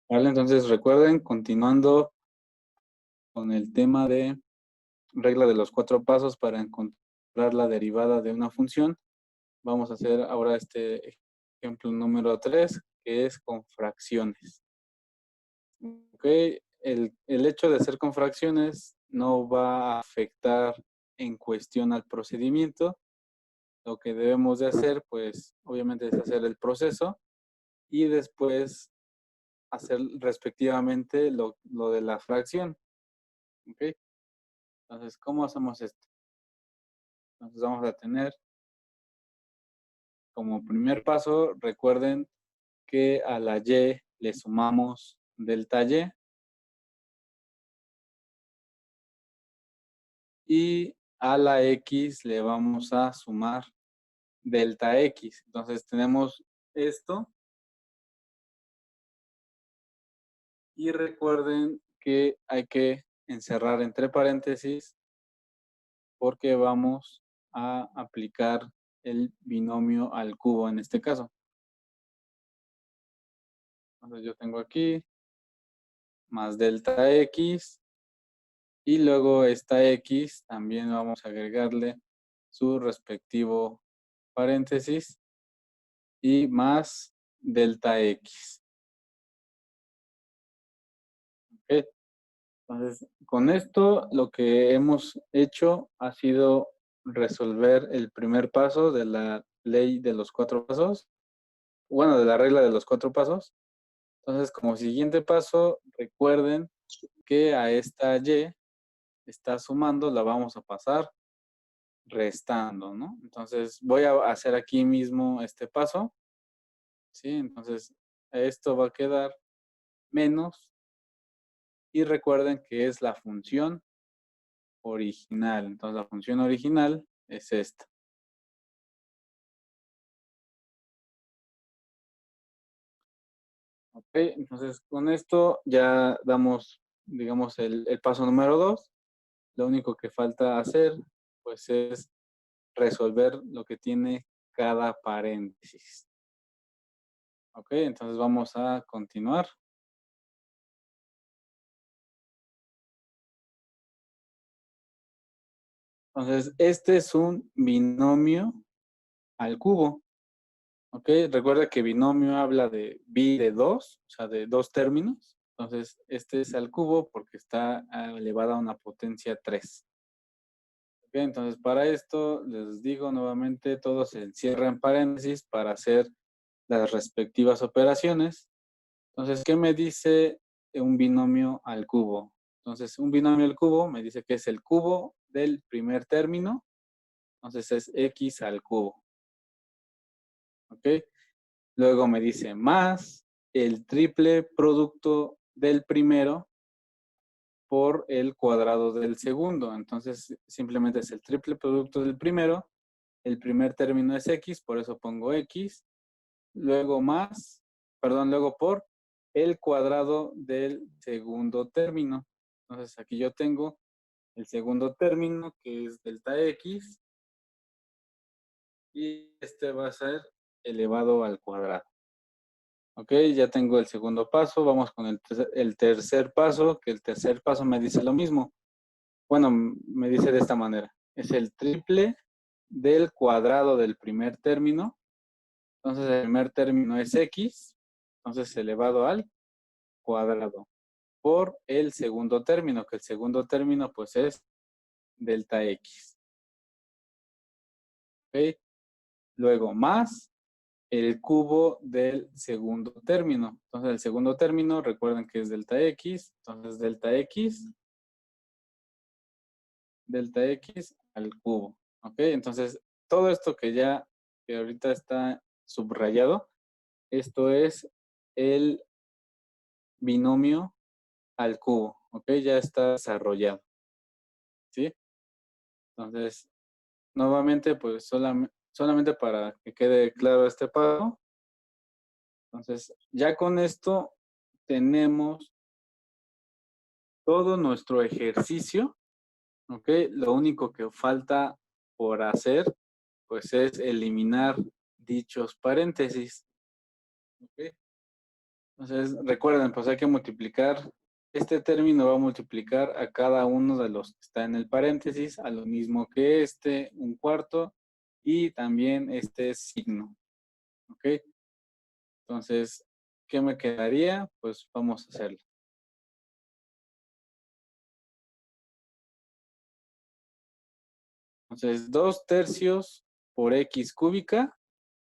Vale, entonces recuerden, continuando con el tema de regla de los 4 pasos para encontrar la derivada de una función, vamos a hacer ahora este ejemplo número 3, que es con fracciones. Ok, el hecho de hacer con fracciones no va a afectar en cuestión al procedimiento. Lo que debemos de hacer, pues, obviamente es hacer el proceso y después hacer respectivamente lo de la fracción. ¿Ok? Entonces, ¿cómo hacemos esto? Entonces vamos a tener como primer paso, recuerden que a la y le sumamos delta y a la x le vamos a sumar delta x. Entonces tenemos esto y recuerden que hay que encerrar entre paréntesis porque vamos a aplicar el binomio al cubo en este caso. Entonces yo tengo aquí más delta x y luego esta x también vamos a agregarle su respectivo paréntesis y más delta x. ¿Ok? Entonces, con esto lo que hemos hecho ha sido resolver el primer paso de la ley de los 4 pasos, bueno, de la regla de los 4 pasos. Entonces, como siguiente paso, recuerden que a esta y está sumando, la vamos a pasar restando, ¿no? Entonces, voy a hacer aquí mismo este paso, ¿sí? Entonces, esto va a quedar menos y recuerden que es la función original. Entonces, la función original es esta. ¿Ok? Entonces, con esto ya damos, digamos, el paso número 2. Lo único que falta hacer, pues, es resolver lo que tiene cada paréntesis. ¿Ok? Entonces, vamos a continuar. Entonces, este es un binomio al cubo. ¿Ok? Recuerda que binomio habla de bi de 2, o sea, de 2 términos. Entonces, este es al cubo porque está elevada a una potencia 3. ¿Ok? Entonces, para esto, les digo nuevamente, todo se encierra en paréntesis para hacer las respectivas operaciones. Entonces, ¿qué me dice un binomio al cubo? Entonces, un binomio al cubo me dice que es el cubo del primer término. Entonces, es x al cubo. ¿Ok? Luego me dice más el triple producto del primero por el cuadrado del segundo. Entonces, simplemente es el triple producto del primero. El primer término es x, por eso pongo x. Luego más, perdón, luego por el cuadrado del segundo término. Entonces, aquí yo tengo el segundo término, que es delta x, y este va a ser elevado al cuadrado. Ok, ya tengo el segundo paso. Vamos con el tercer paso, que el tercer paso me dice lo mismo. Bueno, me dice de esta manera. Es el triple del cuadrado del primer término. Entonces, el primer término es x. Entonces, elevado al cuadrado por el segundo término, que el segundo término pues es delta x. ¿Ok? Luego más el cubo del segundo término. Entonces, el segundo término, recuerden que es delta x. Entonces, delta x al cubo. ¿Ok? Entonces, todo esto que ahorita está subrayado, esto es el binomio al cubo. ¿Ok? Ya está desarrollado. ¿Sí? Entonces, nuevamente, pues solamente para que quede claro este paso. Entonces, ya con esto tenemos todo nuestro ejercicio, ¿ok? Lo único que falta por hacer, pues es eliminar dichos paréntesis, ¿ok? Entonces, recuerden, pues hay que multiplicar, este término va a multiplicar a cada uno de los que está en el paréntesis, a lo mismo que este, un cuarto, y también este signo, ¿ok? Entonces, ¿qué me quedaría? Pues vamos a hacerlo. Entonces, 2/3 por x cúbica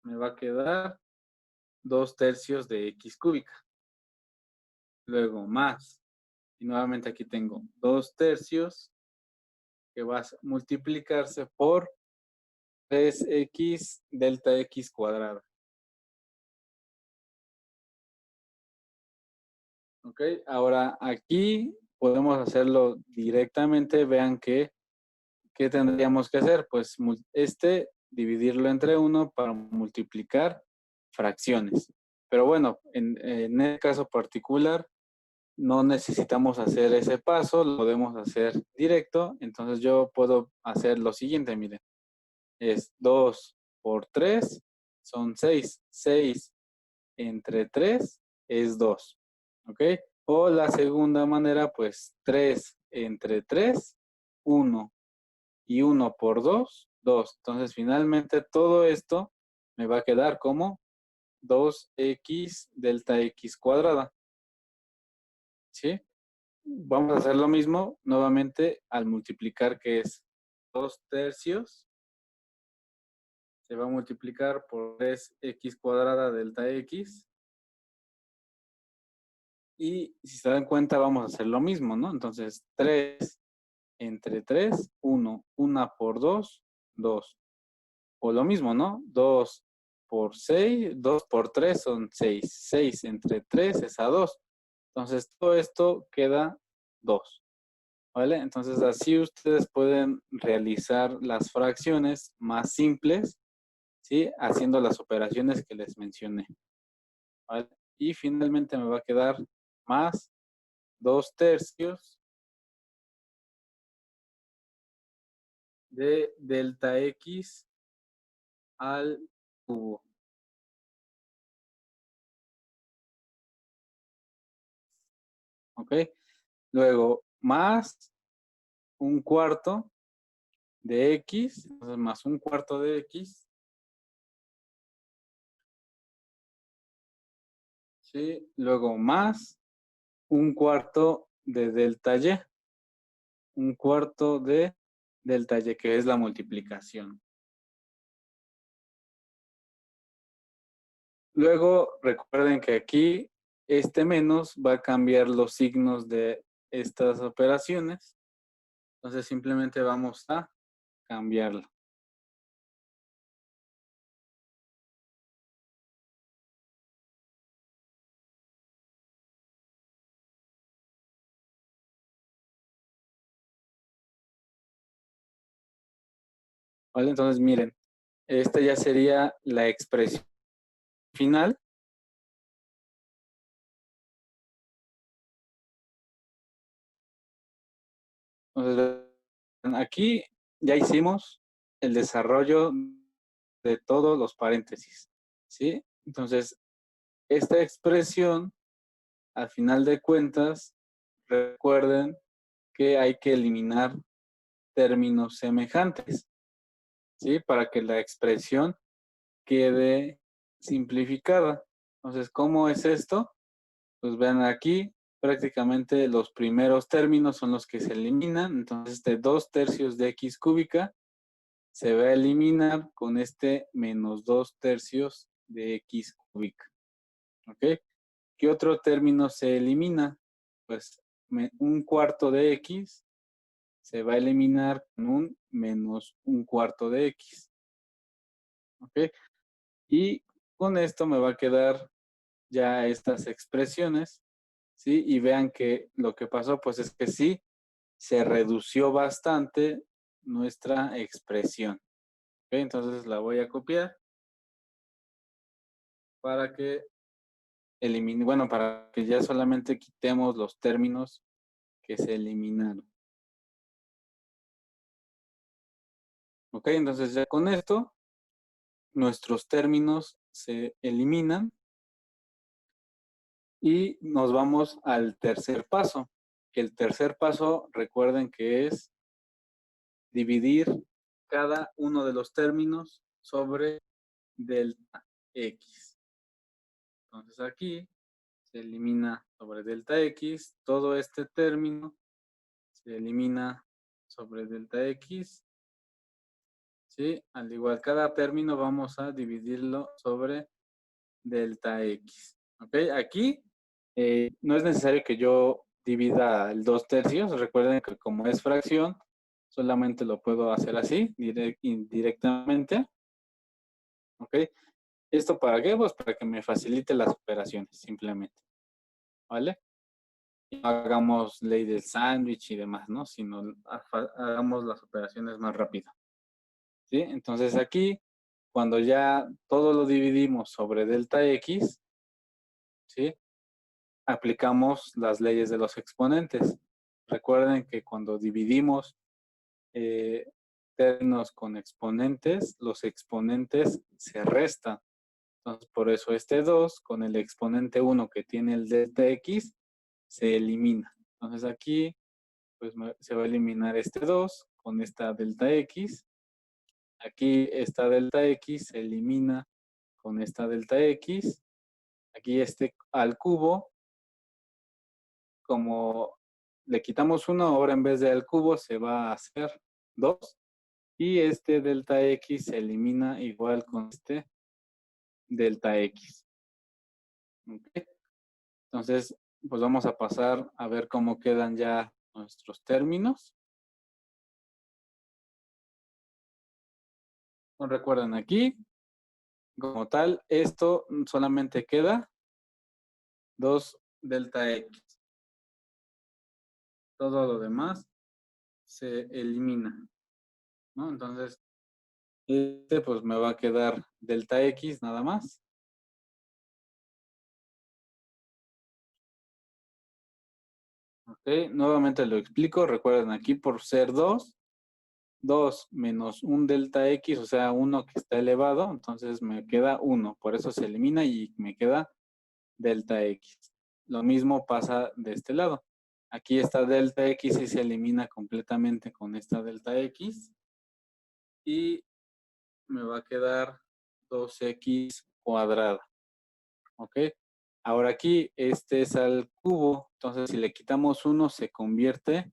me va a quedar 2/3 de x cúbica. Luego más, y nuevamente aquí tengo 2/3 que va a multiplicarse por 3x delta x cuadrada. ¿Ok? Ahora aquí podemos hacerlo directamente. Vean que, ¿qué tendríamos que hacer? Pues dividirlo entre 1 para multiplicar fracciones. Pero bueno, en el caso particular, no necesitamos hacer ese paso, lo podemos hacer directo. Entonces yo puedo hacer lo siguiente, miren. Es 2 por 3 son 6. 6 entre 3 es 2. ¿Ok? O la segunda manera, pues 3 entre 3, 1. Y 1 por 2, 2. Entonces finalmente todo esto me va a quedar como 2x delta x cuadrada. ¿Sí? Vamos a hacer lo mismo nuevamente al multiplicar, que es 2/3. Se va a multiplicar por 3x cuadrada delta x. Y si se dan cuenta, vamos a hacer lo mismo, ¿no? Entonces, 3 entre 3, 1. 1 por 2, 2. O lo mismo, ¿no? 2 por 6, 2 por 3 son 6. 6 entre 3 es a 2. Entonces, todo esto queda 2. ¿Vale? Entonces, así ustedes pueden realizar las fracciones más simples, ¿sí? Haciendo las operaciones que les mencioné. ¿Vale? Y finalmente me va a quedar más 2/3 de delta x al cubo. ¿Ok? Luego, más un cuarto de x, entonces más un cuarto de x, ¿sí? Luego más un cuarto de delta y, un cuarto de delta y, que es la multiplicación. Luego, recuerden que aquí este menos va a cambiar los signos de estas operaciones. Entonces, simplemente vamos a cambiarlo. ¿Vale? Entonces, miren, esta ya sería la expresión final. Entonces, aquí ya hicimos el desarrollo de todos los paréntesis, ¿sí? Entonces, esta expresión, al final de cuentas, recuerden que hay que eliminar términos semejantes, ¿sí? Para que la expresión quede simplificada. Entonces, ¿cómo es esto? Pues vean aquí, prácticamente los primeros términos son los que se eliminan. Entonces, este 2/3 de x cúbica se va a eliminar con este menos 2/3 de x cúbica. ¿Ok? ¿Qué otro término se elimina? Pues un cuarto de x se va a eliminar con un menos un cuarto de x. ¿Ok? Y con esto me va a quedar ya estas expresiones, ¿sí? Y vean que lo que pasó, pues es que sí, se redució bastante nuestra expresión. ¿Ok? Entonces la voy a copiar para que elimine, bueno, para que ya solamente quitemos los términos que se eliminaron. ¿Ok? Entonces ya con esto, nuestros términos se eliminan Y nos vamos al tercer paso, que el tercer paso, recuerden que es dividir cada uno de los términos sobre delta X. Entonces aquí se elimina sobre delta X, todo este término se elimina sobre delta X, ¿sí? Al igual, cada término vamos a dividirlo sobre delta X, ¿ok? Aquí no es necesario que yo divida el 2/3, recuerden que como es fracción, solamente lo puedo hacer así, indirectamente, ¿ok? ¿Esto para qué? Pues para que me facilite las operaciones, simplemente, ¿vale? Y no hagamos ley del sándwich y demás, ¿no? Sino hagamos las operaciones más rápido, ¿sí? Entonces aquí, cuando ya todo lo dividimos sobre delta X, ¿sí? Aplicamos las leyes de los exponentes. Recuerden que cuando dividimos términos con exponentes, los exponentes se restan. Entonces, por eso este 2 con el exponente 1 que tiene el delta X se elimina. Entonces aquí pues se va a eliminar este 2 con esta delta X. Aquí esta delta X se elimina con esta delta X. Aquí este al cubo, como le quitamos 1, ahora en vez de al cubo se va a hacer 2. Y este delta X se elimina igual con este delta X. ¿Okay? Entonces, pues vamos a pasar a ver cómo quedan ya nuestros términos. Recuerden aquí, como tal, esto solamente queda 2 delta X. Todo lo demás se elimina, ¿no? Entonces, este pues me va a quedar delta X nada más. Ok, nuevamente lo explico. Recuerden aquí por ser 2, 2 menos un delta X, o sea, 1 que está elevado, entonces me queda 1. Por eso se elimina y me queda delta X. Lo mismo pasa de este lado. Aquí esta delta X y se elimina completamente con esta delta X. Y me va a quedar 2x cuadrada. ¿Ok? Ahora aquí, este es al cubo. Entonces, si le quitamos 1, se convierte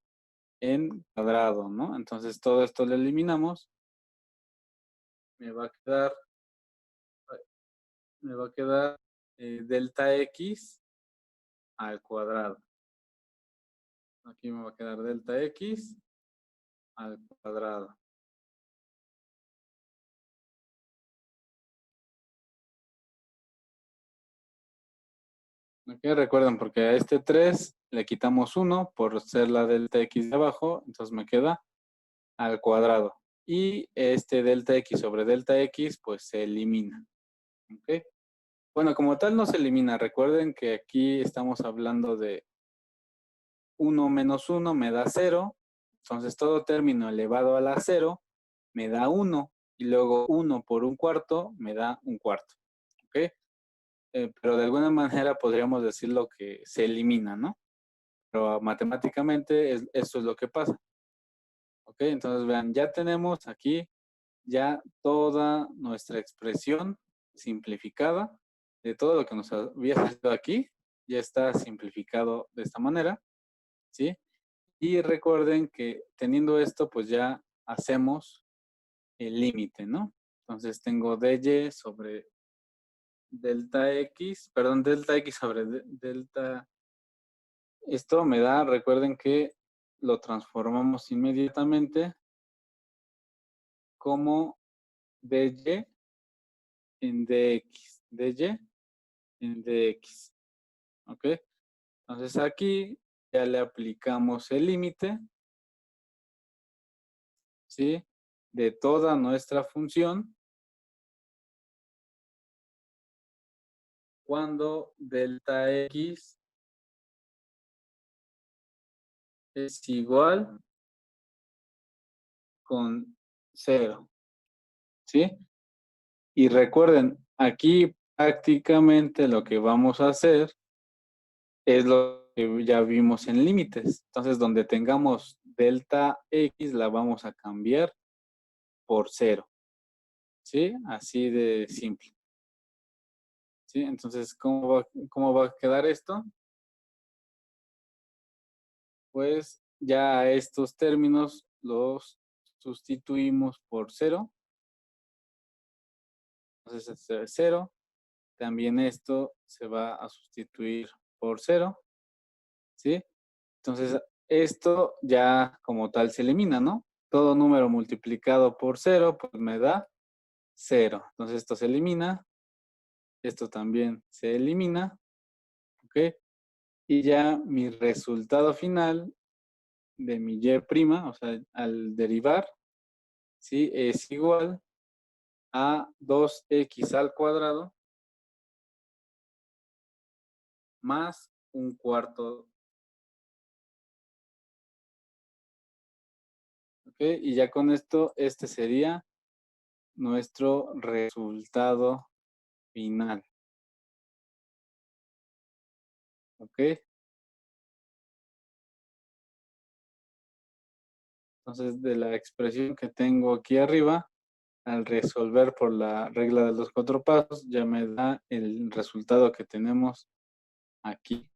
en cuadrado, ¿no? Entonces, todo esto lo eliminamos. Me va a quedar, delta X al cuadrado. Aquí me va a quedar delta X al cuadrado. Ok, recuerden, porque a este 3 le quitamos 1 por ser la delta X de abajo, entonces me queda al cuadrado. Y este delta X sobre delta X, pues se elimina. ¿Ok? Bueno, como tal no se elimina. Recuerden que aquí estamos hablando de 1 menos 1 me da 0. Entonces todo término elevado a la 0 me da 1. Y luego 1 por un cuarto me da un cuarto. ¿Ok? Pero de alguna manera podríamos decirlo que se elimina, ¿no? Pero matemáticamente esto es lo que pasa. ¿Ok? Entonces vean, ya tenemos aquí ya toda nuestra expresión simplificada de todo lo que nos había salido aquí, ya está simplificado de esta manera, ¿sí? Y recuerden que teniendo esto, pues ya hacemos el límite, ¿no? Entonces tengo dy sobre delta x, perdón, delta x sobre delta. Esto me da, recuerden que lo transformamos inmediatamente como dy en dx, dy en dx, ¿ok? Entonces aquí ya le aplicamos el límite, ¿sí? De toda nuestra función cuando delta x es igual con 0, ¿sí? Y recuerden, aquí prácticamente lo que vamos a hacer es lo que ya vimos en límites. Entonces, donde tengamos delta X, la vamos a cambiar por 0. ¿Sí? Así de simple. ¿Sí? Entonces, cómo va a quedar esto? Pues ya estos términos los sustituimos por 0. Entonces, este es 0. También esto se va a sustituir por 0. ¿Sí? Entonces, esto ya como tal se elimina, ¿no? Todo número multiplicado por 0, pues me da 0. Entonces, esto se elimina. Esto también se elimina. ¿Ok? Y ya mi resultado final de mi y', o sea, al derivar, ¿sí? Es igual a 2x al cuadrado más un cuarto. ¿Ok? Y ya con esto, este sería nuestro resultado final. ¿Ok? Entonces, de la expresión que tengo aquí arriba, al resolver por la regla de los 4 pasos, ya me da el resultado que tenemos aquí.